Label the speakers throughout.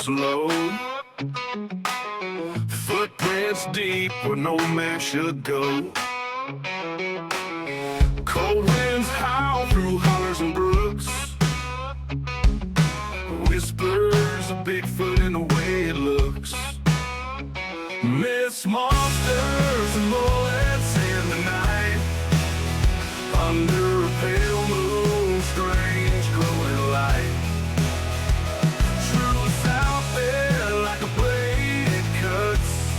Speaker 1: slow. Footprints deep where no man should go. Cold winds howl through hollers and brooks. Whispers of Bigfoot in the way it looks. Myths, monsters, and mullets in the night. Under a pale moon, strange glowing light. Truth out there like a blade it cuts.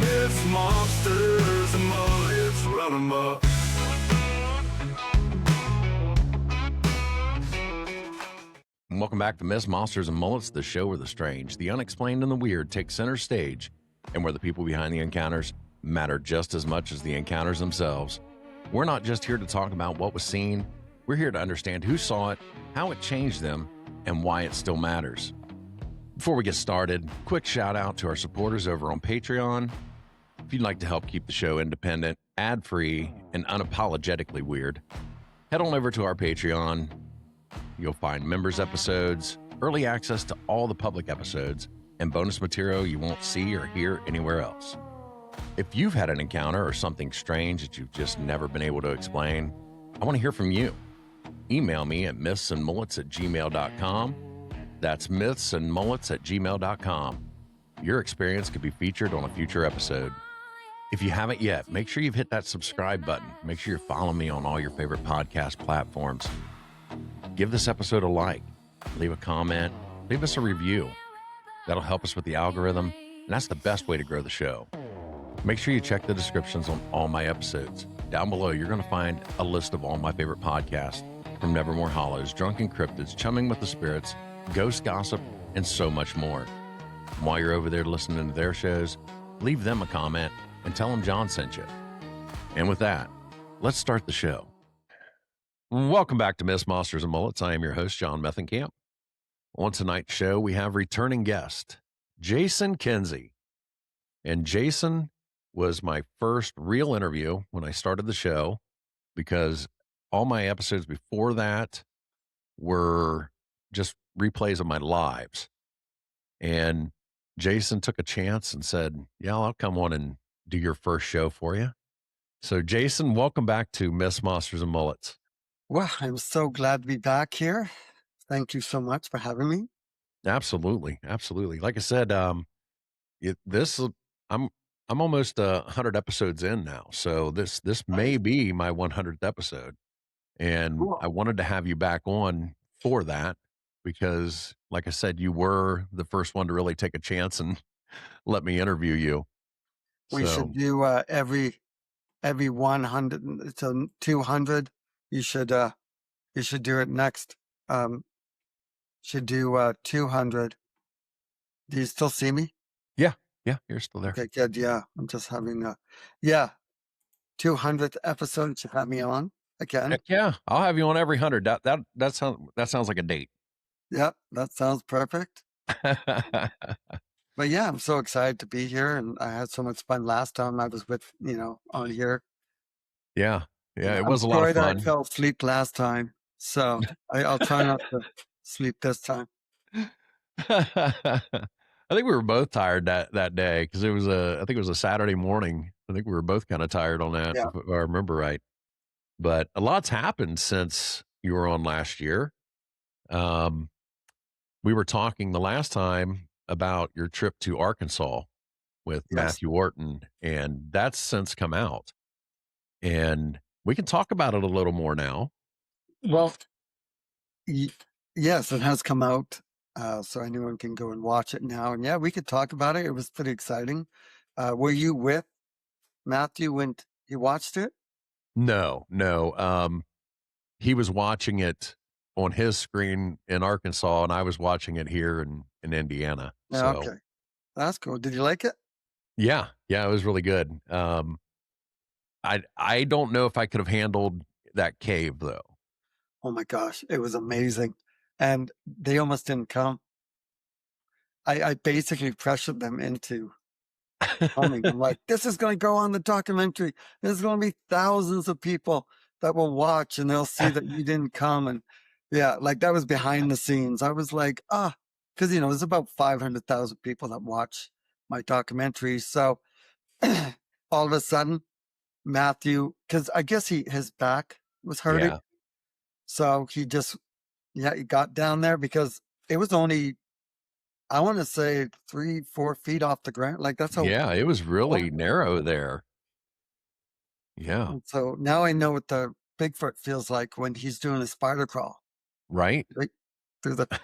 Speaker 1: Myths, monsters, and mullets run amok.
Speaker 2: Welcome back to Myths, Monsters, and Mullets, the show where the strange, the unexplained, and the weird take center stage, and where the people behind the encounters matter just as much as the encounters themselves. We're not just here to talk about what was seen. We're here to understand who saw it, how it changed them, and why it still matters. Before we get started, quick shout out to our supporters over on Patreon. If you'd like to help keep the show independent, ad-free, and unapologetically weird, head on over to our Patreon. You'll find members episodes, early access to all the public episodes, and bonus material you won't see or hear anywhere else. If you've had an encounter or something strange that you've just never been able to explain, I want to hear from you. Email me at mythsandmullets@gmail.com. That's mythsandmullets@gmail.com. Your experience could be featured on a future episode. If you haven't yet, make sure you've hit that subscribe button. Make sure you're following me on all your favorite podcast platforms. Give this episode a like, leave a comment, leave us a review. That'll help us with the algorithm, and that's the best way to grow the show. Make sure you check the descriptions on all my episodes. Down below, you're going to find a list of all my favorite podcasts, from Nevermore Hollows, Drunken Cryptids, Chumming with the Spirits, Ghost Gossip, and so much more. And while you're over there listening to their shows, leave them a comment and tell them John sent you. And with that, let's start the show. Welcome back to Myths, Monsters, and Mullets. I am your host, John Methenkamp. On tonight's show, we have returning guest, Jason Kenzie. And Jason was my first real interview when I started the show, because all my episodes before that were just replays of my lives. And Jason took a chance and said, yeah, I'll come on and do your first show for you. So Jason, welcome back to Myths, Monsters, and Mullets.
Speaker 3: Well, I'm so glad to be back here. Thank you so much for having me.
Speaker 2: Absolutely. Like I said, I'm almost 100 episodes in now. So this may be my 100th episode. And
Speaker 3: Cool.
Speaker 2: I wanted to have you back on for that because, like I said, you were the first one to really take a chance and let me interview you.
Speaker 3: We should do every 100 to 200. You should do it next. Should do 200. Do you still see me?
Speaker 2: Yeah, you're still there.
Speaker 3: Okay, good. Yeah, I'm just having 200th episode. Should have me on again.
Speaker 2: Heck yeah, I'll have you on every 100. That sounds like a date.
Speaker 3: Yep, that sounds perfect. But yeah, I'm so excited to be here, and I had so much fun last time I was with on here.
Speaker 2: Yeah, it was a lot of fun.
Speaker 3: I fell asleep last time, so I'll try not to sleep this time.
Speaker 2: I think we were both tired that day because I think it was a Saturday morning. I think we were both kind of tired on that, if I remember right. But a lot's happened since you were on last year. We were talking the last time about your trip to Arkansas with Matthew Orton, and that's since come out. And we can talk about it a little more now.
Speaker 3: Well, yes, it has come out. So anyone can go and watch it now. And yeah, we could talk about it. It was pretty exciting. Were you with Matthew when he watched it?
Speaker 2: No. He was watching it on his screen in Arkansas, and I was watching it here in Indiana.
Speaker 3: Yeah,
Speaker 2: so,
Speaker 3: okay. That's cool. Did you like it?
Speaker 2: Yeah, it was really good. I don't know if I could have handled that cave though.
Speaker 3: Oh my gosh, it was amazing. And they almost didn't come. I basically pressured them into coming. I'm like, this is going to go on the documentary. There's going to be thousands of people that will watch and they'll see that you didn't come. And yeah, like that was behind the scenes. I was like, because there's about 500,000 people that watch my documentaries. So all of a sudden, Matthew, because I guess his back was hurting,
Speaker 2: Yeah.
Speaker 3: so he got down there because it was only, I want to say 3-4 feet off the ground. Like that's how.
Speaker 2: Yeah, it was really narrow there. Yeah.
Speaker 3: And so now I know what the Bigfoot feels like when he's doing a spider crawl,
Speaker 2: Right?
Speaker 3: right through the.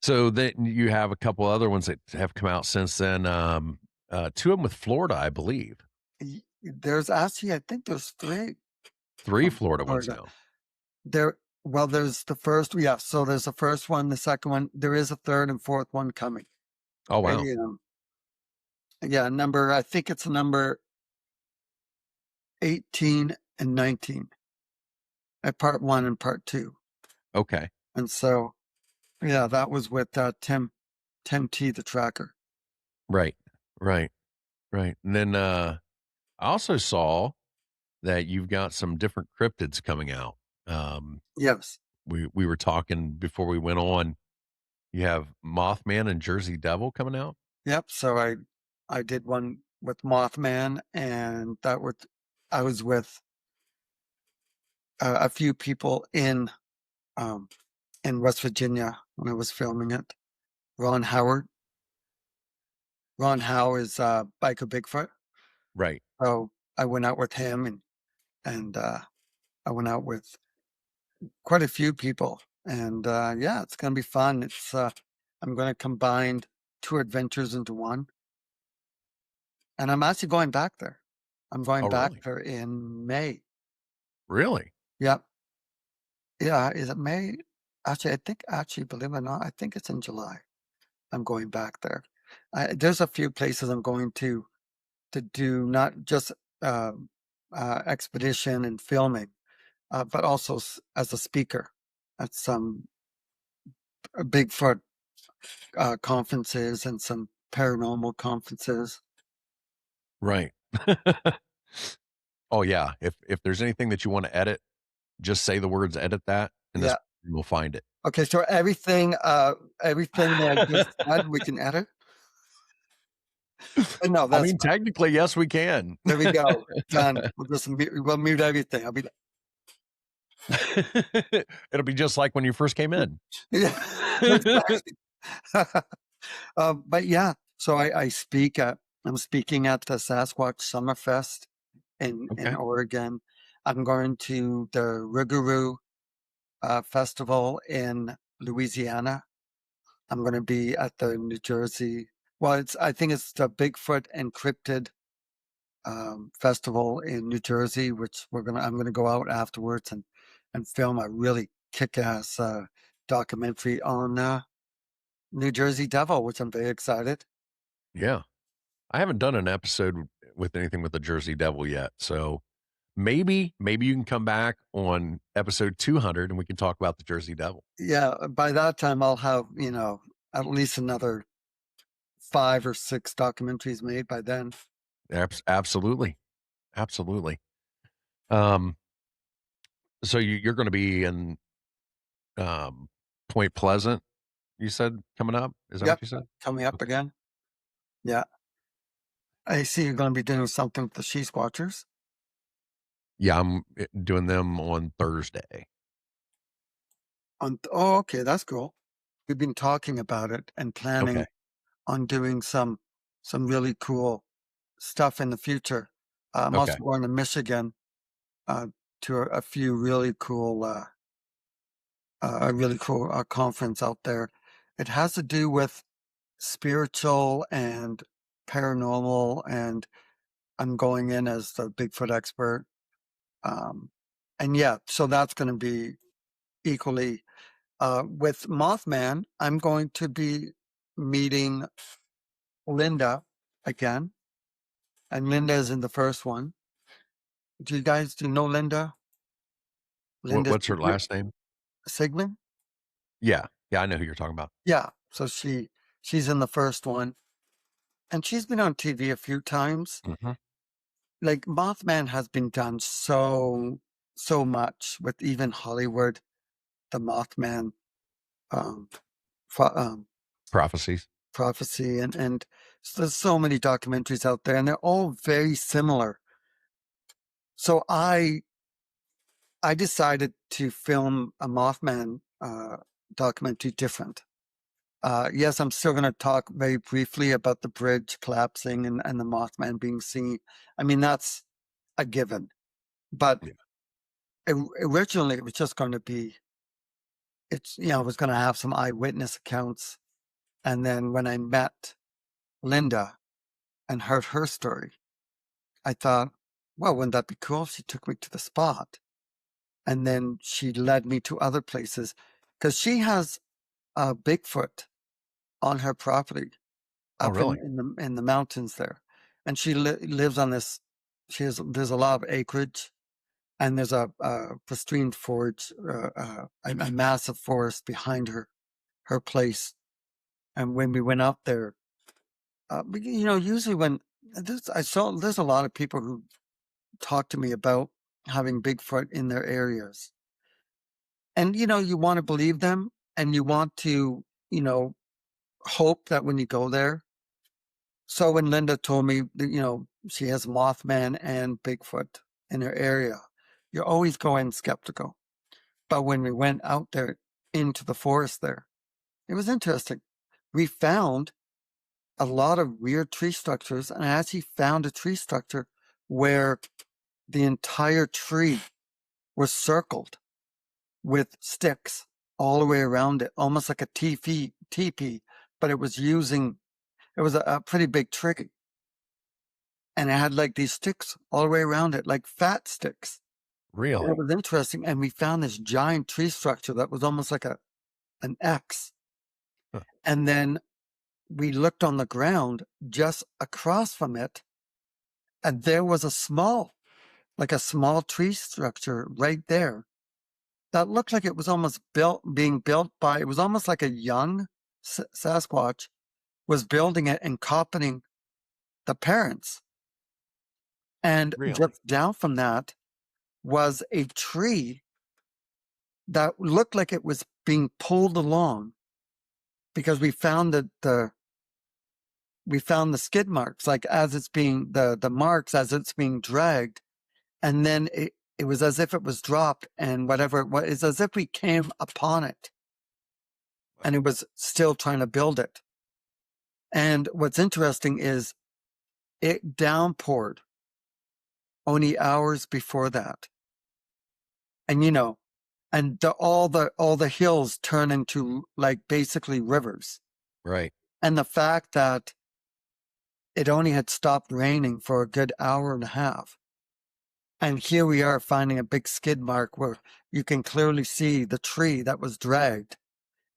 Speaker 2: So then you have a couple other ones that have come out since then. Two of them with Florida, I believe.
Speaker 3: There's actually, I think there's three.
Speaker 2: 3
Speaker 3: From
Speaker 2: Florida ones
Speaker 3: Florida.
Speaker 2: now.
Speaker 3: Well, there's the first, yeah. So there's the first one, the second one. There is a third and fourth one coming.
Speaker 2: Oh,
Speaker 3: And,
Speaker 2: wow.
Speaker 3: yeah, I think it's number 18 and 19 at part one and part two.
Speaker 2: Okay.
Speaker 3: And so, yeah, that was with Tim T, the tracker.
Speaker 2: Right. Right. Right. And then I also saw that you've got some different cryptids coming out.
Speaker 3: Yes.
Speaker 2: We were talking before we went on. You have Mothman and Jersey Devil coming out.
Speaker 3: Yep. So I did one with Mothman, and I was with a few people in West Virginia when I was filming it. Ron Howard. Ron Howe is Biker Bigfoot.
Speaker 2: Right.
Speaker 3: So I went out with him, and I went out with quite a few people, and yeah, it's gonna be fun. I'm gonna combine two adventures into one, and I'm actually going back there. I'm going
Speaker 2: Oh,
Speaker 3: back
Speaker 2: really?
Speaker 3: there in May.
Speaker 2: Really?
Speaker 3: Yep. Yeah, is it May? Actually, believe it or not, I think it's in July. I'm going back there. There's a few places I'm going to do, not just uh, expedition and filming, but also as a speaker at some Bigfoot conferences and some paranormal conferences.
Speaker 2: Right. Oh, yeah. If there's anything that you want to edit, just say the words "edit that," and this
Speaker 3: Yeah.
Speaker 2: will find it.
Speaker 3: Okay. So everything that I just said, we can edit. But no,
Speaker 2: I
Speaker 3: that's
Speaker 2: mean, technically, yes, we can.
Speaker 3: there we go. Done. We'll mute everything. I'll be
Speaker 2: It'll be just like when you first came in.
Speaker 3: yeah. Exactly. But yeah, so I'm speaking at the Sasquatch Summerfest in
Speaker 2: Okay.
Speaker 3: Oregon. I'm going to the Rougarou Festival in Louisiana. I'm going to be at the New Jersey. Well, I think it's the Bigfoot and Cryptid Festival in New Jersey, which I'm gonna go out afterwards and film a really kick-ass documentary on New Jersey Devil, which I'm very excited.
Speaker 2: Yeah. I haven't done an episode with anything with the Jersey Devil yet, so maybe you can come back on episode 200 and we can talk about the Jersey Devil.
Speaker 3: Yeah, by that time I'll have, at least another 5 or 6 documentaries made by then.
Speaker 2: Absolutely. Absolutely. Um, so you're going to be in Point Pleasant, you said, coming up? Is that
Speaker 3: Yep,
Speaker 2: what you said?
Speaker 3: coming up
Speaker 2: Okay.
Speaker 3: again. Yeah. I see you're gonna be doing something with the She's Watchers.
Speaker 2: Yeah, I'm doing them on Thursday.
Speaker 3: Oh, okay, that's cool. We've been talking about it and planning
Speaker 2: Okay.
Speaker 3: on doing some really cool stuff in the future. I'm
Speaker 2: Okay.
Speaker 3: also going to Michigan to a few really cool, a really cool conference out there. It has to do with spiritual and paranormal, and I'm going in as the Bigfoot expert. And yeah, so that's going to be equally. With Mothman, I'm going to be meeting Linda again, and Linda is in the first one. Do you know Linda? Linda
Speaker 2: What's her last name?
Speaker 3: Sigmund?
Speaker 2: Yeah. Yeah, I know who you're talking about.
Speaker 3: Yeah. So she's in the first one, and she's been on TV a few times.
Speaker 2: Mhm.
Speaker 3: Like Mothman has been done so much with even Hollywood, the Mothman. um, pro- um,
Speaker 2: Prophecies.
Speaker 3: prophecy, and so there's so many documentaries out there, and they're all very similar. So I decided to film a Mothman documentary different. Yes, I'm still going to talk very briefly about the bridge collapsing and the Mothman being seen. I mean, that's a given. But
Speaker 2: Yeah.
Speaker 3: originally, it was just going to be, it was going to have some eyewitness accounts. And then when I met Linda and heard her story, I thought, well, wouldn't that be cool if she took me to the spot? And then she led me to other places because she has a Bigfoot on her property
Speaker 2: Oh,
Speaker 3: up
Speaker 2: really?
Speaker 3: in the mountains there, and she lives on this. There's a lot of acreage, and there's a pristine forest, a massive forest behind her place. And when we went up there, usually when there's a lot of people who talk to me about having Bigfoot in their areas, and you want to believe them, and you want to hope that when you go there. So when Linda told me that, she has Mothman and Bigfoot in her area, you're always going skeptical. But when we went out there into the forest there, it was interesting. We found a lot of weird tree structures, and I actually found a tree structure where the entire tree was circled with sticks all the way around it, almost like a teepee, but it was a pretty big tree. And it had like these sticks all the way around it, like fat sticks. And it
Speaker 2: Really?
Speaker 3: was interesting. And we found this giant tree structure that was almost like an X.
Speaker 2: Huh.
Speaker 3: And then we looked on the ground just across from it, and there was a small tree structure right there that looked like it was almost being built by, it was almost like a young Sasquatch was building it and copying the parents. And
Speaker 2: Really?
Speaker 3: just down from that was a tree that looked like it was being pulled along because we found the skid marks, like as it's being the marks as it's being dragged, and then it was as if it was dropped, and whatever it was, it's as if we came upon it and it was still trying to build it. And what's interesting is it downpoured only hours before that. And all the hills turn into like basically rivers.
Speaker 2: Right.
Speaker 3: And the fact that it only had stopped raining for a good hour and a half. And here we are finding a big skid mark where you can clearly see the tree that was dragged,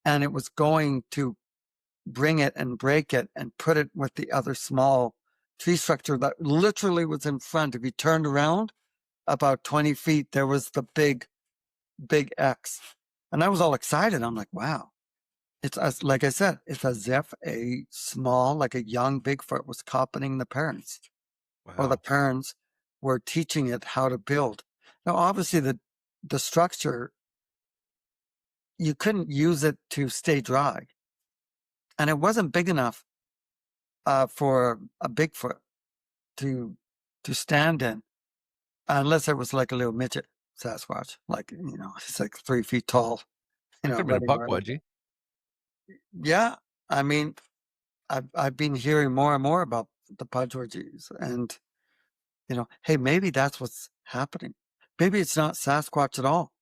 Speaker 3: and it was going to bring it and break it and put it with the other small tree structure that literally was in front. If you turned around about 20 feet, there was the big, big X. And I was all excited. I'm like, wow. Like I said, it's as if a small, like a young Bigfoot was copying the parents, or the
Speaker 2: Wow.
Speaker 3: parents were teaching it how to build. Now, obviously, the structure, you couldn't use it to stay dry, and it wasn't big enough for a Bigfoot to stand in, unless it was like a little midget Sasquatch, like he's like 3 feet tall,
Speaker 2: That could have been a
Speaker 3: running
Speaker 2: puck
Speaker 3: around.
Speaker 2: wedgie.
Speaker 3: Yeah, I mean, I've been hearing more and more about the Pudgeorgies, and hey, maybe that's what's happening. Maybe it's not Sasquatch at all.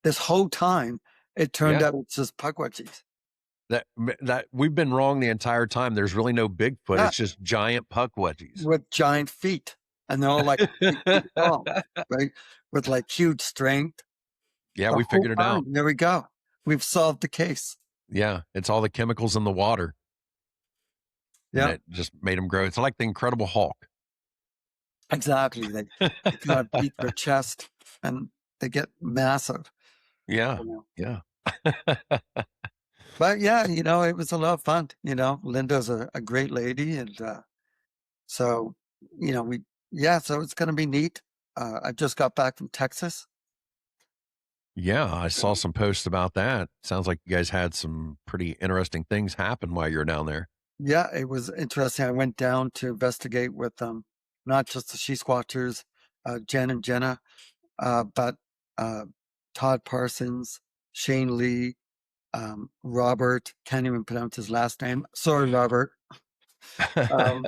Speaker 3: This whole time, it turned
Speaker 2: Yeah.
Speaker 3: out it's just Pugwudgies.
Speaker 2: That we've been wrong the entire time. There's really no Bigfoot.
Speaker 3: Yeah,
Speaker 2: It's just giant puck wedgies.
Speaker 3: with giant feet, and they're all like 8 feet tall, right? With like huge strength.
Speaker 2: Yeah,
Speaker 3: The
Speaker 2: we
Speaker 3: whole
Speaker 2: figured it out.
Speaker 3: time, there we go. We've solved the case.
Speaker 2: Yeah, it's all the chemicals in the water, and
Speaker 3: Yeah,
Speaker 2: it just made them grow. It's like the Incredible Hulk.
Speaker 3: exactly. They kind of beat their chest, and they get massive.
Speaker 2: Yeah,
Speaker 3: You know.
Speaker 2: yeah.
Speaker 3: But yeah, it was a lot of fun. Linda's a great lady, and so so it's going to be neat. I just got back from Texas.
Speaker 2: Yeah, I saw some posts about that. Sounds like you guys had some pretty interesting things happen while you were down there.
Speaker 3: Yeah, it was interesting. I went down to investigate with not just the she squatchers, Jen and Jenna, but uh, Todd Parsons, Shane Lee, Robert. Can't even pronounce his last name. Sorry, Robert. Um,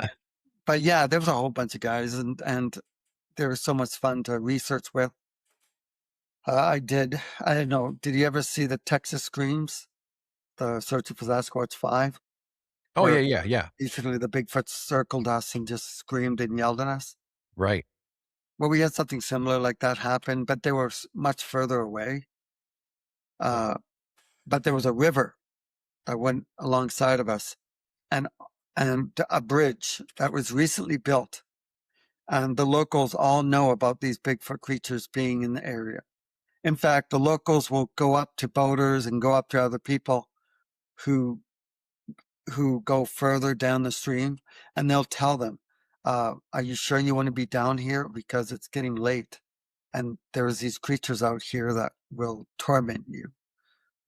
Speaker 3: but yeah, there was a whole bunch of guys, and there was so much fun to research with. I did. I don't know. Did you ever see the Texas Screams, the Searching for Sasquatch 5,
Speaker 2: Oh, yeah,
Speaker 3: where
Speaker 2: yeah, yeah.
Speaker 3: basically the Bigfoot circled us and just screamed and yelled at us?
Speaker 2: Right.
Speaker 3: Well, we had something similar like that happen, but they were much further away. Uh, but there was a river that went alongside of us, and a bridge that was recently built. And the locals all know about these Bigfoot creatures being in the area. In fact, the locals will go up to boaters and go up to other people who go further down the stream, and they'll tell them, "Are you sure you want to be down here? Because it's getting late, and there's these creatures out here that will torment you,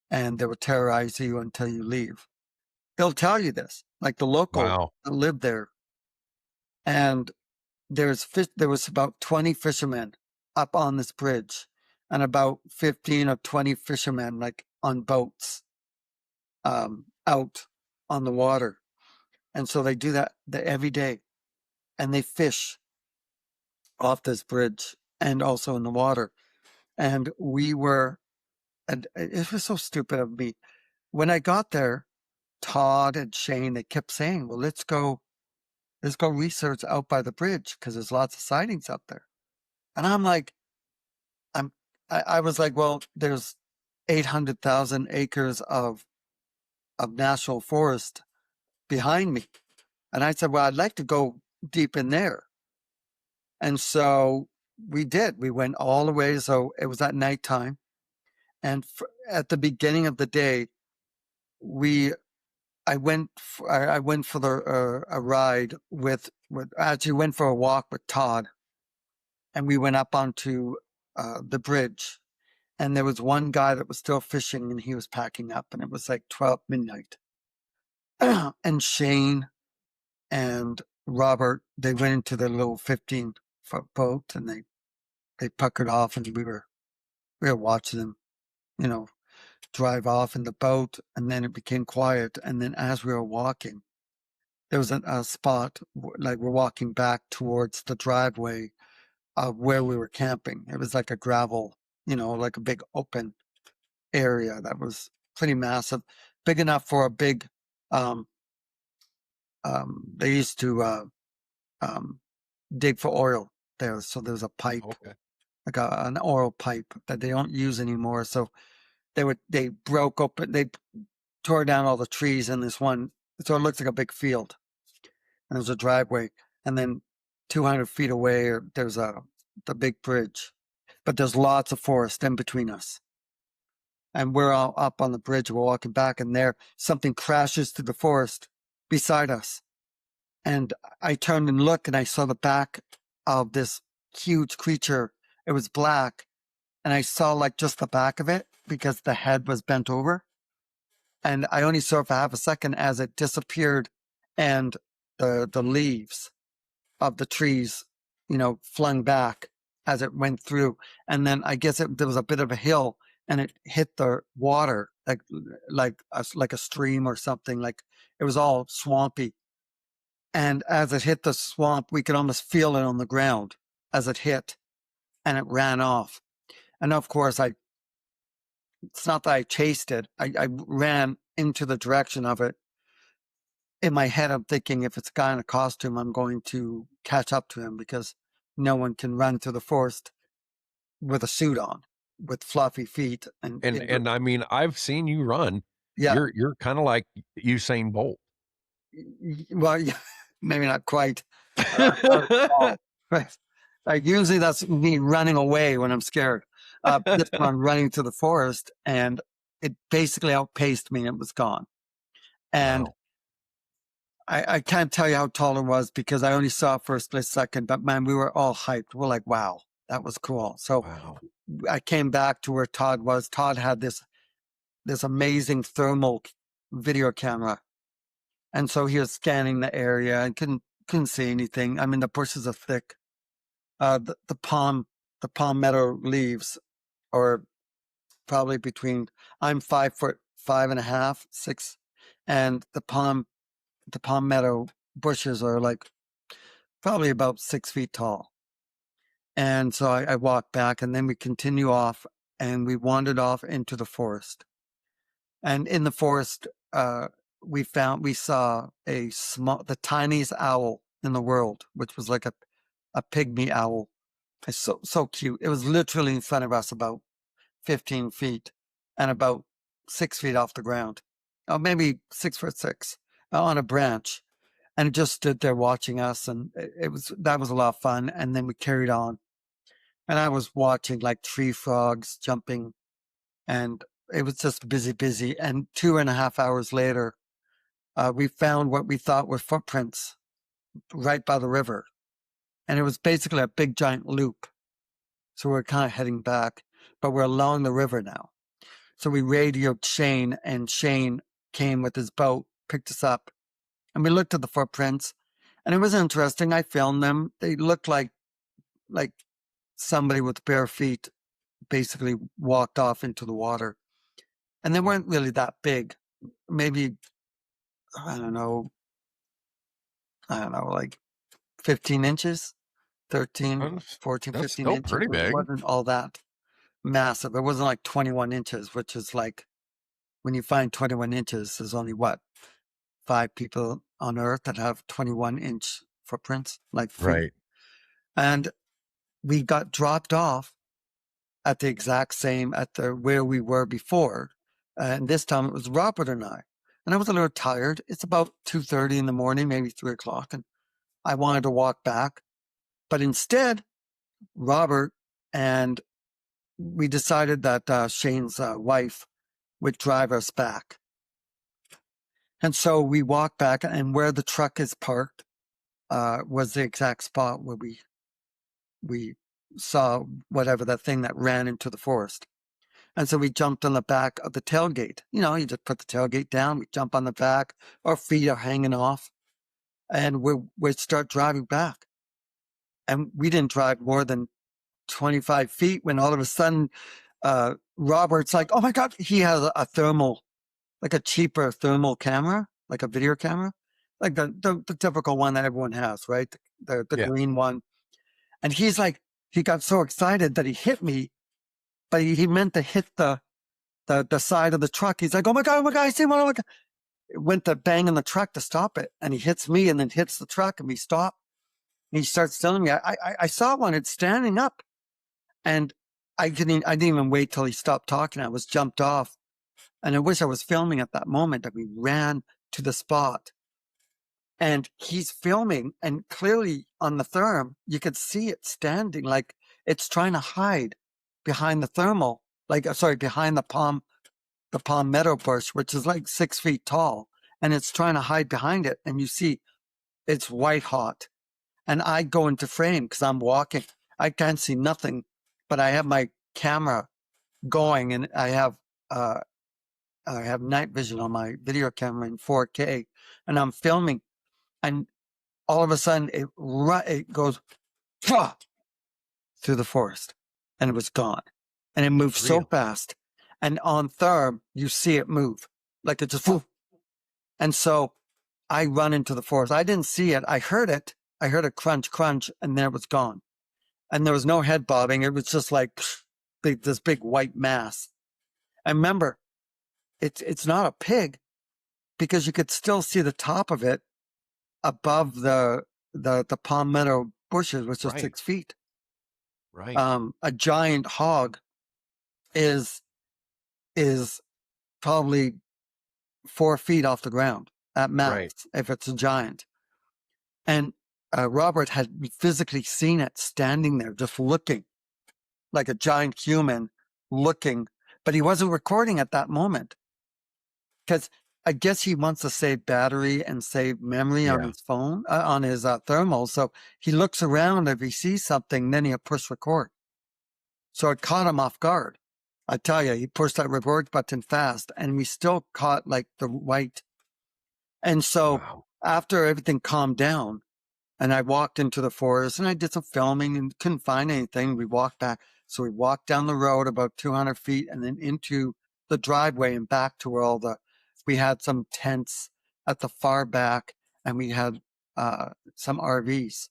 Speaker 3: and they will terrorize you until you leave." They'll tell you this, like the local
Speaker 2: Wow.
Speaker 3: that live there. And there was about 20 fishermen up on this bridge, and about 15 or 20 fishermen like on boats out on the water. And so they do that every day, and they fish off this bridge and also in the water. And and it was so stupid of me. When I got there, Todd and Shane, they kept saying, well, let's go research out by the bridge because there's lots of sightings up there. And I'm like, I was like, well, there's 800,000 acres of national forest behind me. And I said, well, I'd like to go deep in there. And so we did. We went all the way. So it was at nighttime. And at the beginning of the day, I went for a ride actually went for a walk with Todd, and we went up onto the bridge. And there was one guy that was still fishing, and he was packing up, and it was like 12 midnight. And Shane and Robert, they went into their little 15-foot boat, and they puckered off, and we were watching them, you know, drive off in the boat, and then it became quiet. And then as we were walking, there was a spot, like we're walking back towards the driveway of where we were camping. It was like a gravel, like a big open area that was pretty massive, big enough for a big, they used to dig for oil there. So there's a pipe,
Speaker 2: Okay.
Speaker 3: like an oil pipe that they don't use anymore. So they broke open, they tore down all the trees in this one. So it looks like a big field. And there's a driveway. And then 200 feet away, there's the big bridge. But there's lots of forest in between us. And we're all up on the bridge. We're walking back, and there something crashes through the forest beside us. And I turned and looked, and I saw the back of this huge creature. It was black, and I saw like just the back of it because the head was bent over. And I only saw it for half a second as it disappeared, and the leaves of the trees, flung back as it went through. And then I guess there was a bit of a hill, and it hit the water like a stream or something. Like it was all swampy. And as it hit the swamp, we could almost feel it on the ground as it hit, and it ran off. And of course, it's not that I chased it. I ran into the direction of it. In my head, I'm thinking if it's a guy in a costume, I'm going to catch up to him because no one can run through the forest with a suit on, with fluffy feet.
Speaker 2: And I mean, I've seen you run.
Speaker 3: Yeah,
Speaker 2: You're kind of like Usain Bolt.
Speaker 3: well, yeah, maybe not quite. Not at all. Right. Like usually that's me running away when I'm scared. This one I'm running to the forest, and it basically outpaced me, and it was gone. And
Speaker 2: Wow.
Speaker 3: I can't tell you how tall it was because I only saw it for a split second, but man, we were all hyped. We're like, wow, That was cool. So
Speaker 2: Wow.
Speaker 3: I came back to where Todd was. Todd had this amazing thermal video camera. And so he was scanning the area and couldn't see anything. I mean, the bushes are thick. The palmetto leaves are probably I'm 5'5", 6, and the palmetto bushes are like probably about 6 feet tall. And so I walked back, and then we continue off, and we wandered off into the forest. And in the forest, we saw the tiniest owl in the world, which was like a pygmy owl. It's so cute. It was literally in front of us, about 15 feet, and about 6 feet off the ground. Oh, maybe 6'6", on a branch. And it just stood there watching us, and that was a lot of fun. And then we carried on, and I was watching like tree frogs jumping, and it was just busy. And 2.5 hours later, we found what we thought were footprints right by the river. And it was basically a big giant loop. So we're kind of heading back, but we're along the river now. So we radioed Shane, and Shane came with his boat, picked us up, and we looked at the footprints, and it was interesting. I filmed them. They looked like somebody with bare feet basically walked off into the water. And they weren't really that big. Maybe, I don't know, like 15 inches, 13, 14,
Speaker 2: That's
Speaker 3: 15
Speaker 2: still
Speaker 3: inches.
Speaker 2: pretty
Speaker 3: It
Speaker 2: big.
Speaker 3: wasn't all that massive. It wasn't like 21 inches, which is like, when you find 21 inches, there's only 5 people on Earth that have 21-inch footprints, like feet.
Speaker 2: Right.
Speaker 3: And we got dropped off at the exact same, where we were before. And this time it was Robert and I. And I was a little tired. It's about 2:30 in the morning, maybe 3 o'clock. And I wanted to walk back. But instead, Robert and we decided that Shane's wife would drive us back. And so we walked back, and where the truck is parked was the exact spot where we saw whatever that thing that ran into the forest. And so we jumped on the back of the tailgate. You know, you just put the tailgate down, we jump on the back, our feet are hanging off, and we start driving back. And we didn't drive more than 25 feet when all of a sudden, Robert's like, oh my God, he has a thermal, like a cheaper thermal camera, like a video camera, like the typical one that everyone has, right? The
Speaker 2: Yeah.
Speaker 3: green one. And he's like, he got so excited that he hit me, but he meant to hit the side of the truck. He's like, oh my God, I see one, oh my God. It went to bang on the truck to stop it. And he hits me and then hits the truck, and we stop. And he starts telling me, I saw one, it's standing up. And I didn't even wait till he stopped talking. I was jumped off. And I wish I was filming at that moment, that we ran to the spot. And he's filming, and clearly on the therm, you could see it standing, like it's trying to hide behind the thermal, behind the palmetto bush, which is like 6 feet tall. And it's trying to hide behind it. And you see it's white hot. And I go into frame because I'm walking. I can't see nothing, but I have my camera going, and I have night vision on my video camera in 4K, and I'm filming, and all of a sudden it goes through the forest, and it was gone, and it moved so
Speaker 2: Really?
Speaker 3: fast, and on therm you see it move like it just, and so I run into the forest. I didn't see it. I heard it. I heard a crunch, and then it was gone, and there was no head bobbing. It was just like this big white mass. And remember, it's not a pig, because you could still see the top of it above the palmetto bushes, which is
Speaker 2: Right.
Speaker 3: 6 feet.
Speaker 2: Right.
Speaker 3: A giant hog is probably 4 feet off the ground at max,
Speaker 2: Right.
Speaker 3: if it's a giant. And Robert had physically seen it standing there, just looking like a giant human looking, but he wasn't recording at that moment, because I guess he wants to save battery and save memory on
Speaker 2: Yeah.
Speaker 3: his phone, on his thermal. So he looks around. If he sees something, then he'll push record. So it caught him off guard. I tell you, he pushed that record button fast, and we still caught like the white. And so
Speaker 2: Wow.
Speaker 3: after everything calmed down, and I walked into the forest and I did some filming and couldn't find anything, we walked back. So we walked down the road about 200 feet and then into the driveway and back to where we had some tents at the far back, and we had some RVs.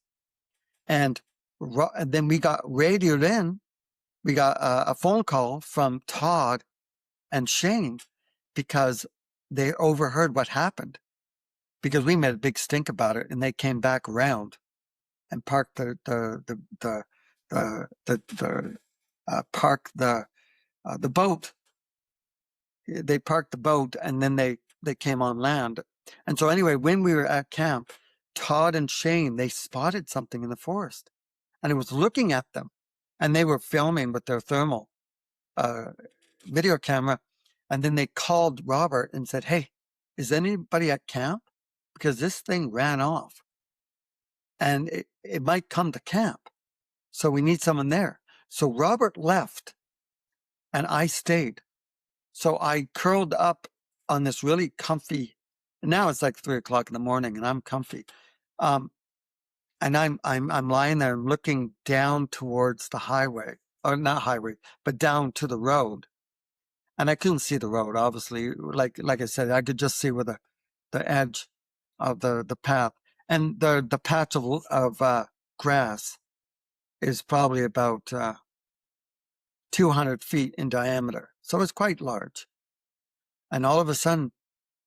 Speaker 3: And then we got radioed in. We got a phone call from Todd and Shane because they overheard what happened, because we made a big stink about it, and they came back around and parked the boat. They parked the boat, and then they came on land. And so anyway, when we were at camp, Todd and Shane, they spotted something in the forest, and it was looking at them, and they were filming with their thermal video camera. And then they called Robert and said, "Hey, is anybody at camp? Because this thing ran off, and it might come to camp. So we need someone there." So Robert left, and I stayed. So I curled up on this really comfy. Now it's like 3 o'clock in the morning, and I'm comfy. And I'm lying there, I'm looking down towards the highway, or not highway, but down to the road. And I couldn't see the road, obviously. Like I said, I could just see where the edge of the path, and the patch of grass is probably about 200 feet in diameter. So it's quite large. And all of a sudden,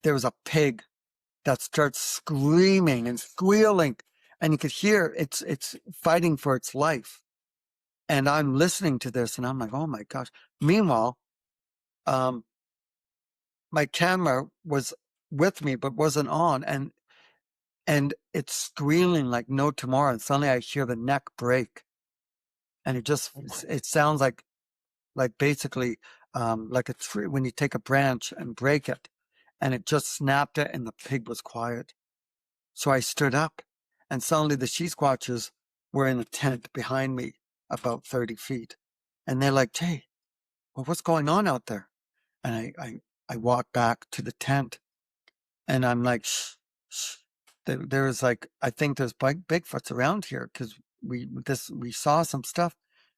Speaker 3: there was a pig that starts screaming and squealing, and you could hear it's fighting for its life. And I'm listening to this, and I'm like, oh my gosh. Meanwhile, my camera was with me but wasn't on, and it's squealing like no tomorrow. And suddenly I hear the neck break, and it sounds like basically like a tree when you take a branch and break it, and it just snapped it, and the pig was quiet. So I stood up, and suddenly the she squatches were in a tent behind me about 30 feet. And they're like, "Jay, well, what's going on out there?" And I walked back to the tent, and I'm like, "Shh, shh." There's like, I think there's Bigfoots around here, because we saw some stuff.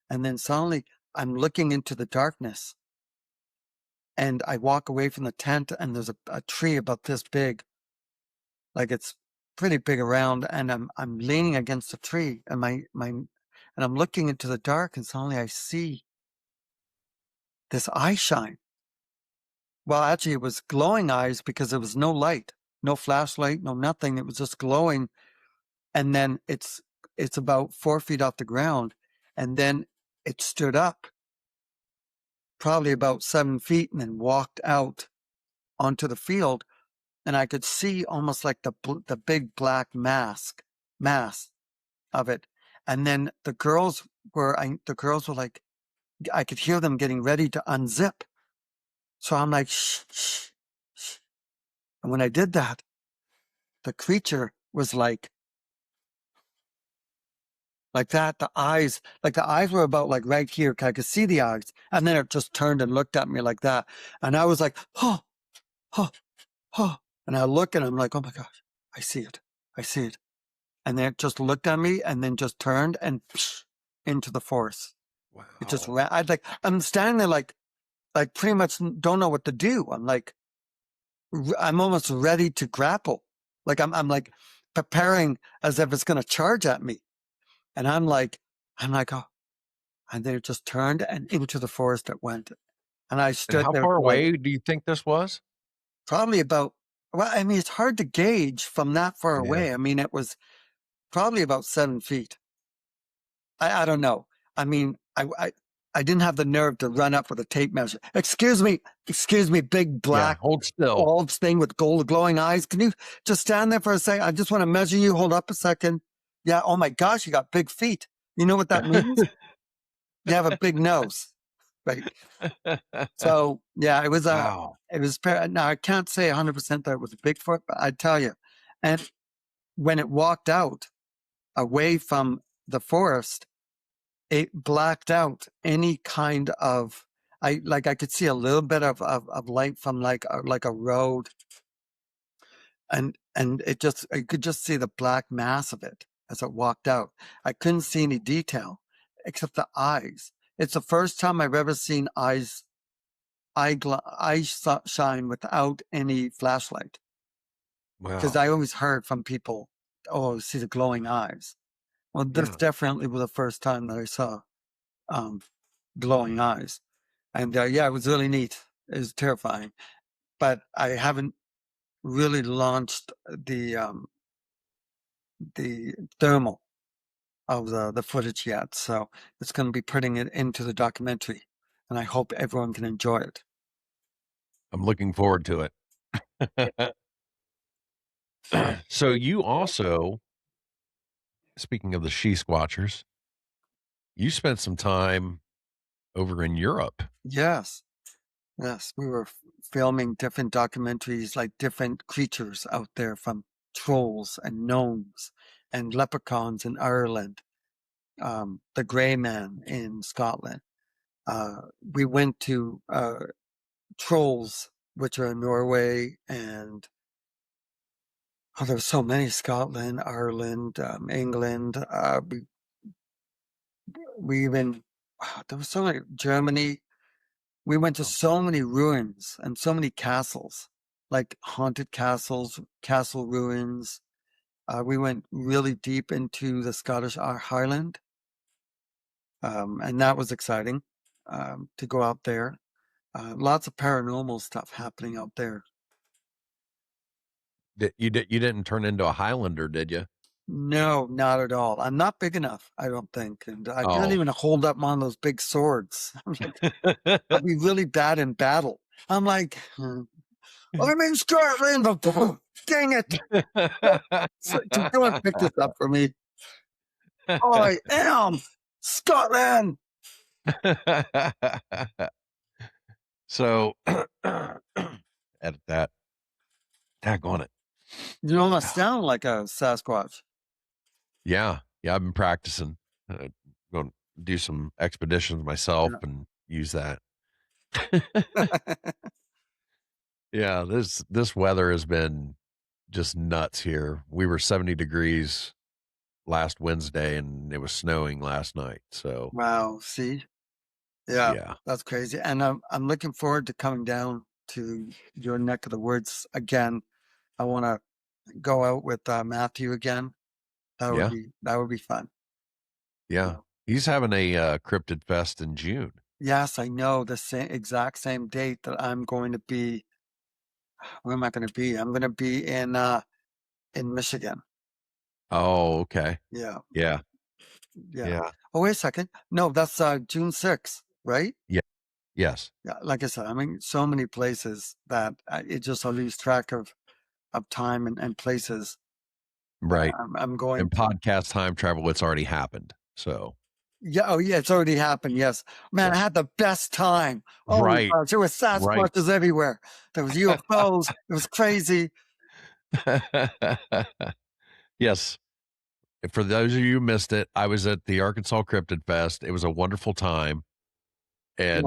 Speaker 3: And then suddenly I'm looking into the darkness, and I walk away from the tent, and there's a tree about this big, like it's pretty big around, and I'm leaning against the tree, and and I'm looking into the dark, and suddenly I see this eye shine. Well, actually, it was glowing eyes, because there was no light, no flashlight, no nothing. It was just glowing. And then it's about 4 feet off the ground, and then it stood up probably about 7 feet, and then walked out onto the field. And I could see almost like the big black mass of it. And then the girls were like, I could hear them getting ready to unzip. So I'm like, shh, shh, shh. And when I did that, the creature was like that. The eyes were about like right here. I could see the eyes. And then it just turned and looked at me like that. And I was like, oh, oh, oh. And I look, and I'm like, oh my gosh, I see it. I see it. And then it just looked at me, and then just turned and into the forest.
Speaker 2: Wow.
Speaker 3: It just ran. I'm standing there like pretty much don't know what to do. I'm like, I'm almost ready to grapple. Like I'm like preparing as if it's going to charge at me. And I'm like, oh, and then it just turned, and into the forest it went. And I
Speaker 2: And
Speaker 3: stood
Speaker 2: how
Speaker 3: there
Speaker 2: far
Speaker 3: for like
Speaker 2: away do you think this was?
Speaker 3: probably about, well, I mean, it's hard to gauge from that far
Speaker 2: Yeah.
Speaker 3: away. I mean, it was probably about 7 feet. I don't know. I mean, I didn't have the nerve to run up with a tape measure. Excuse me, big
Speaker 2: Yeah.
Speaker 3: black
Speaker 2: Hold still.
Speaker 3: bald thing with gold glowing eyes. Can you just stand there for a second? I just want to measure you. Hold up a second. Yeah. Oh my gosh, you got big feet. You know what that means? You have a big nose, right? So yeah, it was
Speaker 2: Wow.
Speaker 3: now I can't say 100% that it was a Bigfoot, but I tell you. And when it walked out away from the forest, it blacked out any kind of, I could see a little bit of light from like a road, and I could just see the black mass of it as it walked out. I couldn't see any detail except the eyes. It's the first time I've ever seen eyes shine without any flashlight. Because
Speaker 2: Wow.
Speaker 3: I always heard from people, oh, see the glowing eyes. Well, this
Speaker 2: Yeah.
Speaker 3: definitely was the first time that I saw um, glowing eyes. And yeah, it was really neat. It was terrifying. But I haven't really launched the thermal of the footage yet. So it's going to be putting it into the documentary. And I hope everyone can enjoy it.
Speaker 2: I'm looking forward to it. So you also, speaking of the she squatchers, you spent some time over in Europe.
Speaker 3: Yes. Yes, we were filming different documentaries, like different creatures out there, from trolls and gnomes and leprechauns in Ireland, the grey man in Scotland. We went to trolls, which are in Norway, and there were so many: Scotland, Ireland, England. We even there was so many, Germany. We went to so many ruins and so many castles, like haunted castles, castle ruins. We went really deep into the Scottish Highland, and that was exciting to go out there. Lots of paranormal stuff happening out there.
Speaker 2: You didn't turn into a Highlander, did you?
Speaker 3: No, not at all. I'm not big enough, I don't think, and I can't
Speaker 2: Oh.
Speaker 3: even hold up one of those big swords. I'll be really bad in battle. I'm like, I'm in Scotland. Dang it. So, can someone pick this up for me? I am Scotland.
Speaker 2: So edit that. Tag on it.
Speaker 3: You almost sound like a Sasquatch.
Speaker 2: Yeah. Yeah. I've been practicing. Going to do some expeditions myself and use that. Yeah. This weather has been just nuts here. We were 70 degrees last Wednesday and it was snowing last night. So
Speaker 3: Wow. See? Yeah,
Speaker 2: yeah.
Speaker 3: that's crazy. And I'm looking forward to coming down to your neck of the woods again. I want to go out with Matthew again.
Speaker 2: Yeah.
Speaker 3: That would be fun.
Speaker 2: Yeah. He's having a cryptid fest in June.
Speaker 3: Yes, I know the exact same date that I'm going to be. Where am I going to be? I'm going to be in Michigan.
Speaker 2: Oh, okay.
Speaker 3: Yeah,
Speaker 2: Yeah.
Speaker 3: yeah.
Speaker 2: Yeah.
Speaker 3: Oh, wait a second. No, that's June 6th, right?
Speaker 2: Yeah. Yes.
Speaker 3: Yeah, like I said, I'm in so many places that it just I lose track of time and places.
Speaker 2: Right.
Speaker 3: I'm going
Speaker 2: And
Speaker 3: to.
Speaker 2: podcast time travel, it's already happened. So
Speaker 3: Yeah, oh yeah, it's already happened. Yes, man, I
Speaker 2: yeah.
Speaker 3: had the best time. Oh my
Speaker 2: Right.
Speaker 3: gosh, there was
Speaker 2: Right.
Speaker 3: Sasquatches everywhere. There was UFOs. It was crazy.
Speaker 2: Yes. For those of you who missed it, I was at the Arkansas Cryptid Fest. It was a wonderful time.
Speaker 3: Yeah.
Speaker 2: And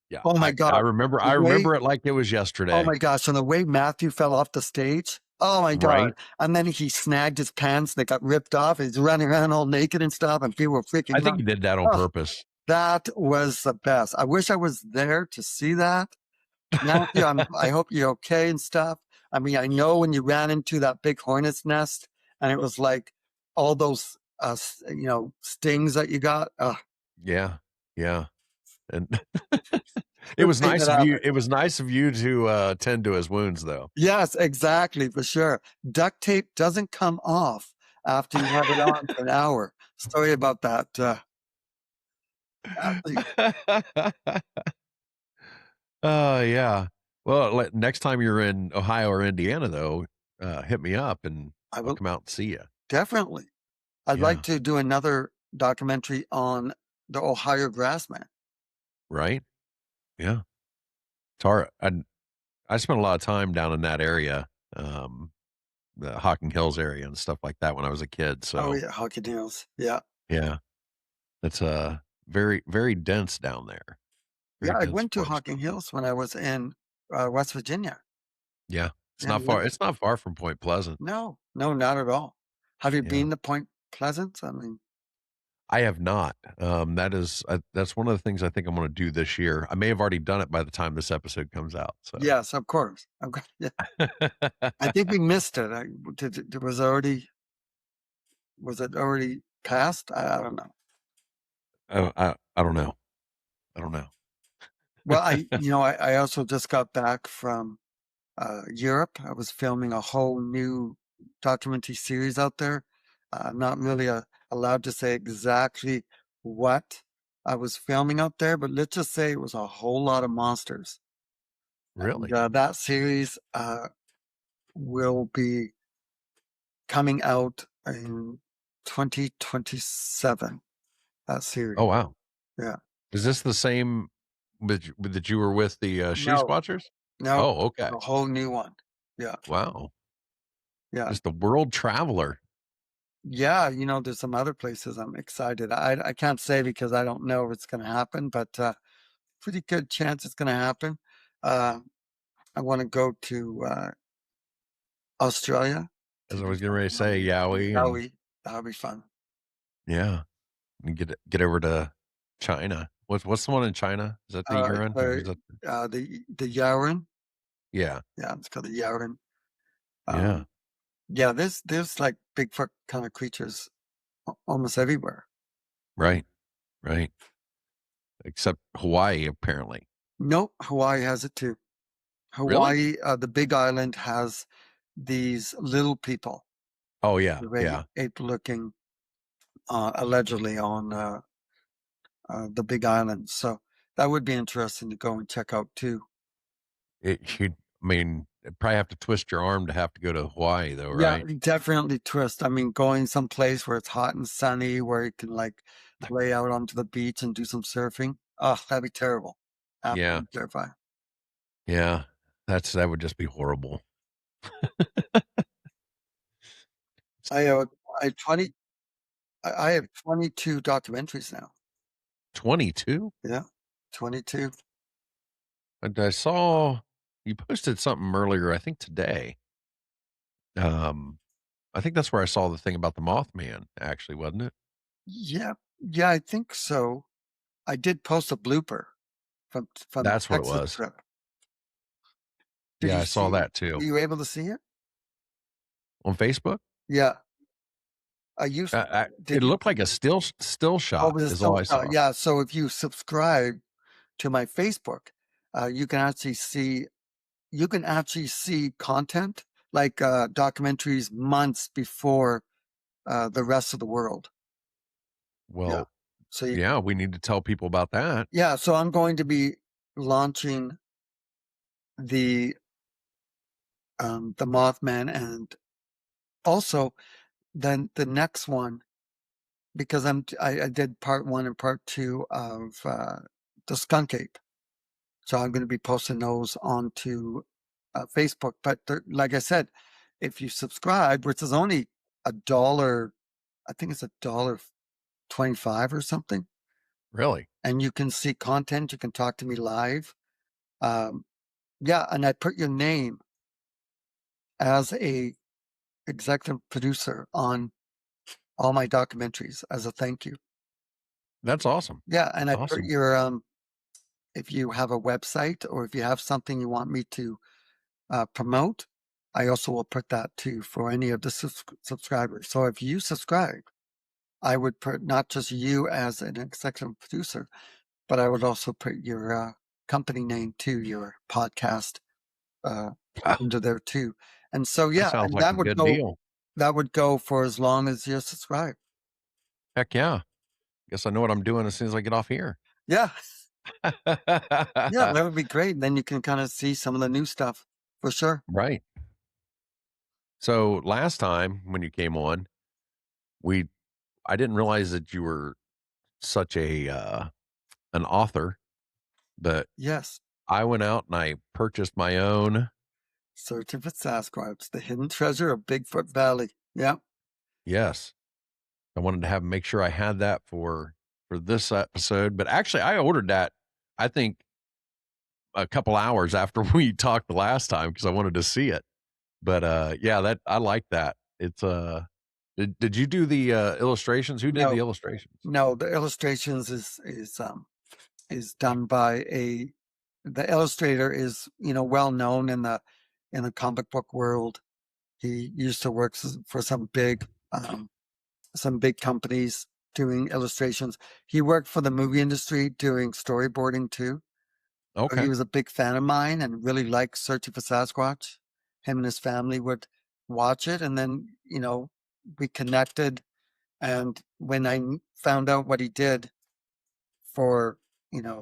Speaker 2: yeah,
Speaker 3: Oh my
Speaker 2: I
Speaker 3: God.
Speaker 2: remember
Speaker 3: The way,
Speaker 2: it like it was
Speaker 3: oh
Speaker 2: yesterday.
Speaker 3: my gosh, and the way Matthew fell off the stage. Oh my God.
Speaker 2: Right.
Speaker 3: And then he snagged his pants. They got ripped off. He's running around all naked and stuff, and people were freaking
Speaker 2: I think
Speaker 3: out.
Speaker 2: he did that on
Speaker 3: Oh,
Speaker 2: purpose.
Speaker 3: that was the best. I wish I was there to see that. Matthew, I hope you're okay and stuff. I mean, I know when you ran into that big hornet's nest, and it was like all those, stings that you got.
Speaker 2: Yeah. Yeah. And it
Speaker 3: Good
Speaker 2: was
Speaker 3: thing
Speaker 2: nice
Speaker 3: that
Speaker 2: of you.
Speaker 3: happened.
Speaker 2: It was nice of you to tend to his wounds though.
Speaker 3: Yes, exactly, for sure. Duct tape doesn't come off after you have it on for an hour. Sorry about that. Athlete.
Speaker 2: Oh yeah. Well, next time you're in Ohio or Indiana, though, hit me up and
Speaker 3: I
Speaker 2: I'll
Speaker 3: will
Speaker 2: come out and see you.
Speaker 3: definitely. I'd like
Speaker 2: Yeah.
Speaker 3: to do another documentary on the Ohio grassman.
Speaker 2: Right. Yeah. Tara, I spent a lot of time down in that area, the Hocking Hills area and stuff like that when I was a kid.
Speaker 3: Oh
Speaker 2: So
Speaker 3: yeah, hockey nails. Yeah.
Speaker 2: yeah. It's very, very dense down there.
Speaker 3: Yeah,
Speaker 2: Very
Speaker 3: I
Speaker 2: dense
Speaker 3: went to
Speaker 2: forest.
Speaker 3: Hocking Hills when I was in West Virginia.
Speaker 2: Yeah. It's
Speaker 3: Yeah,
Speaker 2: not far. It's not far from Point Pleasant.
Speaker 3: no, no, not at all. Have you
Speaker 2: Yeah.
Speaker 3: been to Point Pleasant? I mean,
Speaker 2: I have not. That's one of the things I think I'm going to do this year. I may have already done it by the time this episode comes out. So,
Speaker 3: yes, of course. Okay. Yeah, I think we missed it. Was it already passed? I don't know.
Speaker 2: oh, I don't know. I don't know.
Speaker 3: Well, I also just got back from Europe. I was filming a whole new documentary series out there. I'm not really allowed to say exactly what I was filming out there, but let's just say it was a whole lot of monsters. And
Speaker 2: Really?
Speaker 3: that series will be coming out in 2027. That series.
Speaker 2: Oh wow.
Speaker 3: Yeah.
Speaker 2: Is this the same that you were with the She
Speaker 3: No,
Speaker 2: Squatchers?
Speaker 3: no,
Speaker 2: Oh, okay.
Speaker 3: a whole new one. Yeah.
Speaker 2: Wow.
Speaker 3: Yeah.
Speaker 2: Just the world traveler.
Speaker 3: Yeah, there's some other places I'm excited. I can't say because I don't know if it's going to happen, but pretty good chance it's going to happen. Uh, I want to go to Australia
Speaker 2: As
Speaker 3: to
Speaker 2: I
Speaker 3: do
Speaker 2: was getting
Speaker 3: some
Speaker 2: ready to say, Yowie, and
Speaker 3: That'll be fun.
Speaker 2: yeah, and get over to China. What's the one in China? Is that the urine or is that?
Speaker 3: The Yaren.
Speaker 2: Yeah,
Speaker 3: Yeah, it's called the Yaren.
Speaker 2: yeah,
Speaker 3: Um, yeah, there's like Bigfoot kind of creatures almost everywhere.
Speaker 2: right, right. Except Hawaii, apparently.
Speaker 3: Nope, Hawaii has it too.
Speaker 2: Really?
Speaker 3: Hawaii, the Big Island has these little people,
Speaker 2: Oh yeah,
Speaker 3: very
Speaker 2: yeah.
Speaker 3: ape-looking, allegedly on the Big Island. So that would be interesting to go and check out too.
Speaker 2: I mean, you'd probably have to twist your arm to have to go to Hawaii, though,
Speaker 3: Yeah,
Speaker 2: right?
Speaker 3: definitely twist. I mean, going someplace where it's hot and sunny, where you can like lay out onto the beach and do some surfing. Oh, that'd be terrible.
Speaker 2: Yeah,
Speaker 3: Absolutely terrifying.
Speaker 2: yeah. That would just be horrible.
Speaker 3: I uh, I 20 I have 22 documentaries now.
Speaker 2: 22.
Speaker 3: Yeah, 22.
Speaker 2: And I saw you posted something earlier. I think today. Um, I think that's where I saw the thing about the Mothman. Actually, wasn't it?
Speaker 3: Yeah, yeah, I think so. I did post a blooper from the
Speaker 2: That's what it
Speaker 3: Texas
Speaker 2: was.
Speaker 3: trip. Did
Speaker 2: Yeah,
Speaker 3: you
Speaker 2: I saw
Speaker 3: see it?
Speaker 2: that too
Speaker 3: Were you able to see it?
Speaker 2: on Facebook.
Speaker 3: Yeah. I used
Speaker 2: It
Speaker 3: did you
Speaker 2: looked like a still
Speaker 3: oh,
Speaker 2: shot.
Speaker 3: but it's
Speaker 2: Is all
Speaker 3: still
Speaker 2: I saw.
Speaker 3: yeah, so if you subscribe to my Facebook, you can actually see content like documentaries months before the rest of the world. Yeah.
Speaker 2: Well,
Speaker 3: So
Speaker 2: yeah, we need to tell people about that.
Speaker 3: yeah, so I'm going to be launching the Mothman, and also then the next one because I did part 1 and part 2 of the skunk ape. So I'm going to be posting those onto Facebook. But like I said, if you subscribe, which is only $1, I think it's $1.25 or something,
Speaker 2: Really?
Speaker 3: and you can see content, you can talk to me live. Yeah, and I put your name as a executive producer on all my documentaries as a thank you.
Speaker 2: That's awesome.
Speaker 3: Yeah, and I put
Speaker 2: Awesome.
Speaker 3: your if you have a website or if you have something you want me to promote, I also will put that too for any of the subscribers. So if you subscribe, I would put not just you as an executive producer, but I would also put your company name too, your podcast uh,
Speaker 2: Ah,
Speaker 3: into there too. And so
Speaker 2: that
Speaker 3: yeah,
Speaker 2: sounds
Speaker 3: and
Speaker 2: like a good deal.
Speaker 3: that would go for as long as you're subscribed.
Speaker 2: Heck yeah. Guess I know what I'm doing as soon as I get off here.
Speaker 3: Yeah, yeah, that would be great. Then you can kind of see some of the new stuff for sure.
Speaker 2: Right. So last time when you came on, we I didn't realize that you were such a an author, but
Speaker 3: Yes.
Speaker 2: I went out and I purchased my own.
Speaker 3: Searching for Sasquatch, the hidden treasure of Bigfoot Valley. Yeah.
Speaker 2: Yes, I wanted to make sure I had that for this episode. But actually, I ordered that, I think, a couple hours after we talked the last time because I wanted to see it. But yeah, that I like that. It's did you do the illustrations? Who did the
Speaker 3: No,
Speaker 2: illustrations?
Speaker 3: no, the illustrations is done by the illustrator is, well known in the comic book world. He used to work for some big companies doing illustrations. He worked for the movie industry doing storyboarding too. So he
Speaker 2: Okay.
Speaker 3: was a big fan of mine and really liked Searching for Sasquatch. Him and his family would watch it, and then we connected. And when I found out what he did for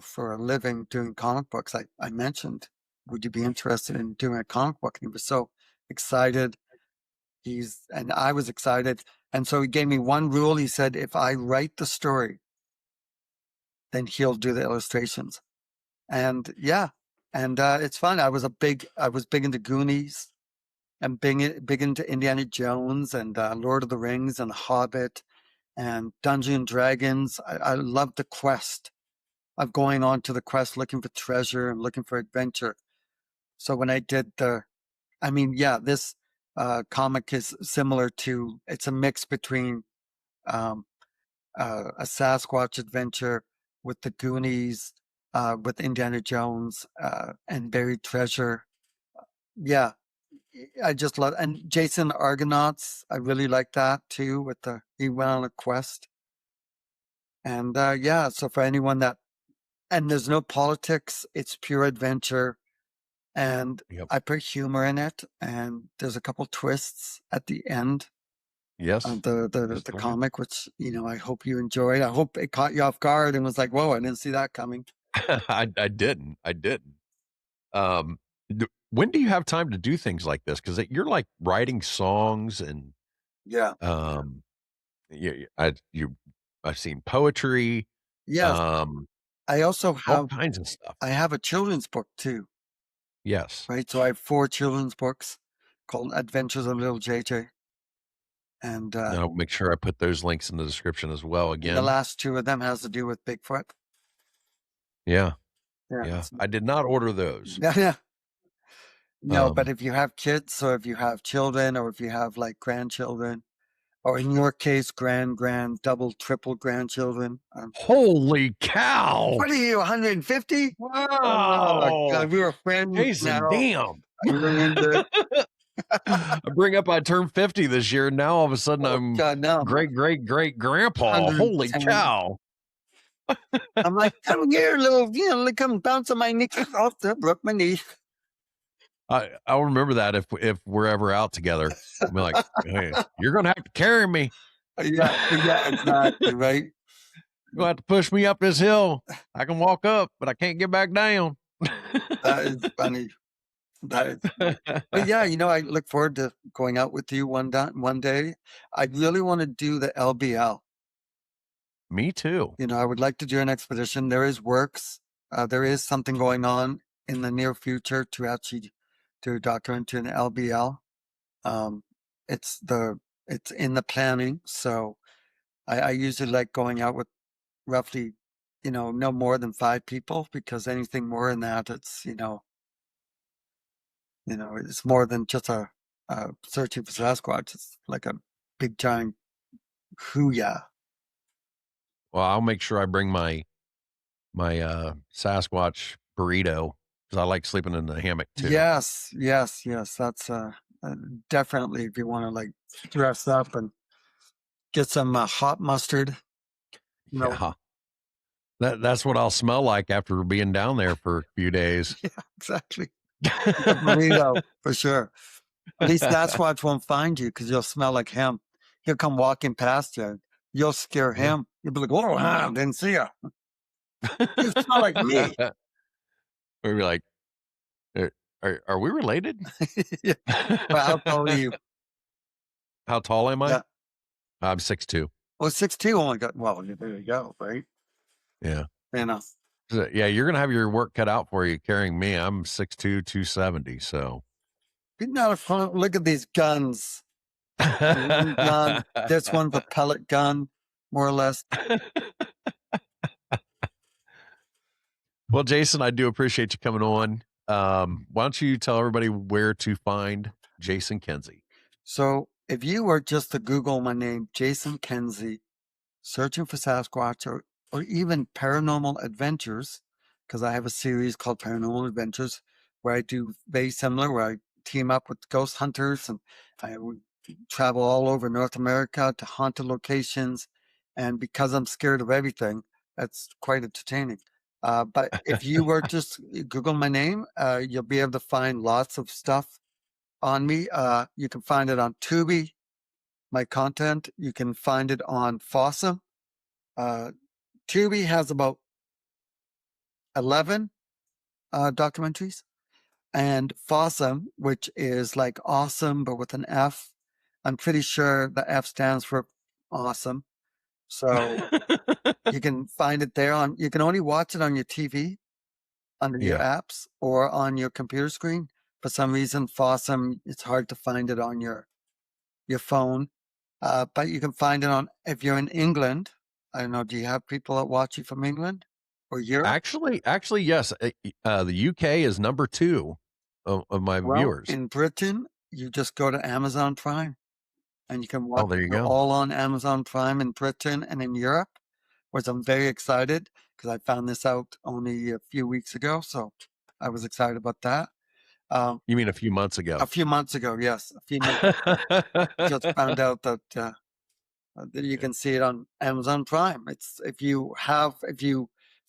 Speaker 3: for a living doing comic books, I mentioned, would you be interested in doing a comic book? And he was so excited. And I was excited. And so he gave me one rule. He said, if I write the story, then he'll do the illustrations. And yeah, and it's fun. I was big into Goonies and big into Indiana Jones and Lord of the Rings and Hobbit and Dungeons and Dragons. I love the quest of going on to the quest, looking for treasure and looking for adventure. So when I did this comic is similar to, it's a mix between um, a Sasquatch adventure with the Goonies, with Indiana Jones, and buried treasure. Yeah, I just love, and Jason Argonauts. I really like that too. He went on a quest, and yeah. So for anyone and there's no politics, it's pure adventure, and
Speaker 2: Yep.
Speaker 3: I put humor in it, and there's a couple twists at the end
Speaker 2: Yes.
Speaker 3: of the
Speaker 2: Yes, there is.
Speaker 3: comic, which I hope you enjoyed. I hope it caught you off guard and was like, "Whoa, I didn't see that coming."
Speaker 2: I didn't. I didn't. When do you have time to do things like this? Because you're like writing songs and
Speaker 3: Yeah.
Speaker 2: yeah, I've seen poetry,
Speaker 3: Yes.
Speaker 2: um,
Speaker 3: I also
Speaker 2: all
Speaker 3: have
Speaker 2: kinds of stuff.
Speaker 3: I have a children's book too,
Speaker 2: Yes.
Speaker 3: right? So I have 4 children's books called Adventures of Little JJ, and
Speaker 2: I'll make sure I put those links in the description as well.
Speaker 3: the
Speaker 2: Again,
Speaker 3: last 2 of them has to do with Bigfoot.
Speaker 2: yeah,
Speaker 3: Yeah.
Speaker 2: yeah. I did not order those.
Speaker 3: Yeah. No, but
Speaker 2: Um,
Speaker 3: if you have kids, or if you have children, or if you have like grandchildren, or in your case, double, triple grandchildren.
Speaker 2: holy cow!
Speaker 3: What are you, 150? Oh,
Speaker 2: Wow,
Speaker 3: God, we were friends
Speaker 2: Jason,
Speaker 3: now.
Speaker 2: damn.
Speaker 3: I ruined it.
Speaker 2: I bring up I turned 50 this year, and now all of a sudden
Speaker 3: Oh,
Speaker 2: I'm
Speaker 3: God, no.
Speaker 2: great grandpa. Holy
Speaker 3: 110.
Speaker 2: cow!
Speaker 3: I'm like, come here, come bounce on my knee. Oh, that broke my knee.
Speaker 2: I'll remember that if we're ever out together. I'll be like, hey, you're gonna have to carry me.
Speaker 3: Yeah, exactly, right?
Speaker 2: You're gonna have to push me up this hill. I can walk up, but I can't get back down.
Speaker 3: That is funny. That is funny. But yeah, I look forward to going out with you one day. I really want to do the LBL.
Speaker 2: Me too.
Speaker 3: I would like to do an expedition. There is something going on in the near future to actually do a documentary in LBL. It's in the planning. So I usually like going out with roughly, no more than 5 people, because anything more than that, it's, it's more than just a searching for Sasquatch. It's like a big giant hoo-yeah.
Speaker 2: Well, I'll make sure I bring my Sasquatch burrito because I like sleeping in the hammock too.
Speaker 3: Yes. That's definitely, if you want to like dress up and get some hot mustard.
Speaker 2: Yeah. That's what I'll smell like after being down there for a few days.
Speaker 3: Yeah, exactly. The burrito, for sure. At least Sasquatch won't find you because you'll smell like him. He'll come walking past you. You'll scare him. You'll be like, "Oh, I didn't see you. You smell like me."
Speaker 2: We'd be like, are we related?
Speaker 3: Yeah. But how tall are you?
Speaker 2: How tall am I?
Speaker 3: Yeah.
Speaker 2: I'm 6'2".
Speaker 3: Well, 6'2". Only got, well, there you go, right?
Speaker 2: Yeah.
Speaker 3: So,
Speaker 2: yeah, you're gonna have your work cut out for you carrying me. I'm 6'2", 270. So
Speaker 3: isn't that fun? Look at these guns. One gun. This one's a pellet gun, more or less.
Speaker 2: Well, Jason, I do appreciate you coming on. Why don't you tell everybody where to find Jason Kenzie?
Speaker 3: So if you were just to Google my name, Jason Kenzie, searching for Sasquatch or even paranormal adventures, because I have a series called Paranormal Adventures where I do very similar, where I team up with ghost hunters and I would travel all over North America to haunted locations. And because I'm scared of everything, that's quite entertaining. But if you were just Google my name, you'll be able to find lots of stuff on me. You can find it on Tubi, my content. You can find it on Fossum. Tubi has about 11 documentaries, and Fossum, which is like awesome but with an F. I'm pretty sure the F stands for awesome. So you can find it there on. You can only watch it on your TV, under your apps, or on your computer screen. For some reason, Fossum, it's hard to find it on your phone. But you can find it on, if you're in England. I don't know, do you have people that watch you from England or Europe?
Speaker 2: Actually, yes. The UK is number 2 of my viewers.
Speaker 3: In Britain, you just go to Amazon Prime and you can watch.
Speaker 2: Oh, there you go.
Speaker 3: All on Amazon Prime in Britain and in Europe, which I'm very excited because I found this out only a few weeks ago. So I was excited about that.
Speaker 2: You mean a few months ago?
Speaker 3: A few months ago, yes. A few months ago. Just found out that you can see it on Amazon Prime. It's if you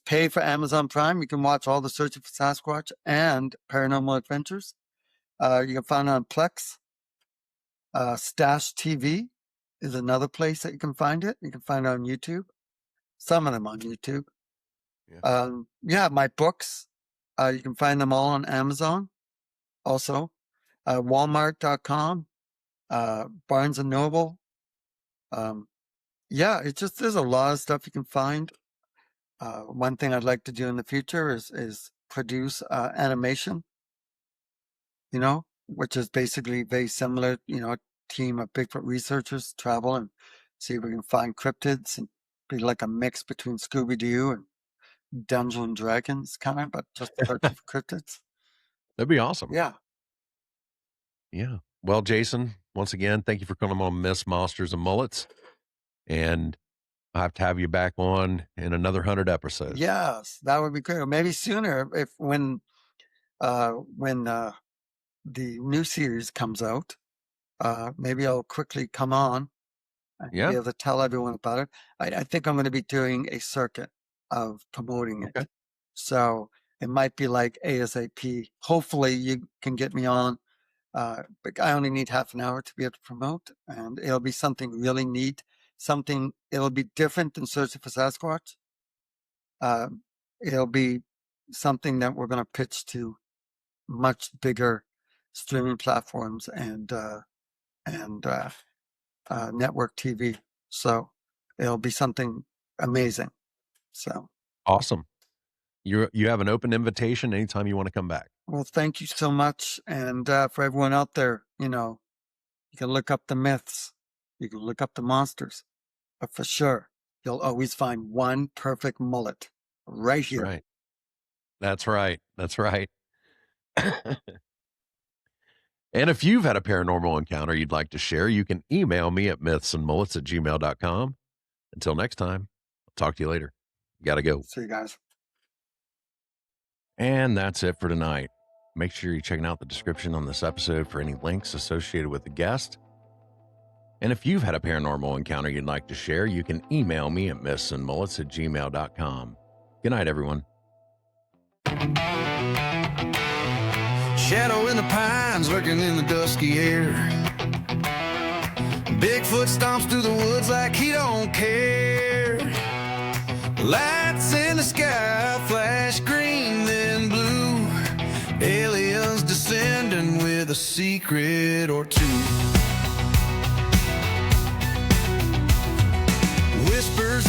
Speaker 3: pay for Amazon Prime, you can watch all the Searching for Sasquatch and Paranormal Adventures. You can find it on Plex. Stash TV is another place that you can find it. You can find it on YouTube. Some of them on YouTube. My books. You can find them all on Amazon. Also, Walmart.com, Barnes and Noble. It's just, there's a lot of stuff you can find. One thing I'd like to do in the future is produce animation, which is basically very similar, a team of Bigfoot researchers travel and see if we can find cryptids and be like a mix between Scooby-Doo and Dungeons and Dragons kind of, but just searching for cryptids.
Speaker 2: That'd be awesome.
Speaker 3: Yeah.
Speaker 2: Well, Jason, once again, thank you for coming on Myths, Monsters, and Mullets. And I have to have you back on in another 100 episodes.
Speaker 3: Yes, that would be great. Or maybe sooner when the new series comes out. Maybe I'll quickly come on and be able to tell everyone about it. I think I'm going to be doing a circuit of promoting it. So it might be like ASAP. Hopefully you can get me on. But I only need half an hour to be able to promote, and it'll be something really neat. It'll be different than Searching for Sasquatch. It'll be something that we're going to pitch to much bigger streaming platforms and network TV. So it'll be something amazing. So
Speaker 2: awesome. You have an open invitation anytime you want to come back.
Speaker 3: Well, thank you so much. And for everyone out there, you can look up the myths, you can look up the monsters, but for sure, you'll always find one perfect mullet right here.
Speaker 2: That's right. And if you've had a paranormal encounter you'd like to share, you can email me at mythsandmullets@gmail.com. Until next time, I'll talk to you later. Gotta go.
Speaker 3: See you guys.
Speaker 2: And that's it for tonight. Make sure you're checking out the description on this episode for any links associated with the guest. And if you've had a paranormal encounter you'd like to share, you can email me at mythsandmullets@gmail.com. Good night, everyone.
Speaker 1: Shadow in the pines lurking in the dusky air. Bigfoot stomps through the woods like he don't care. Lights in the sky flash green then blue. Aliens descending with a secret or two. Whispers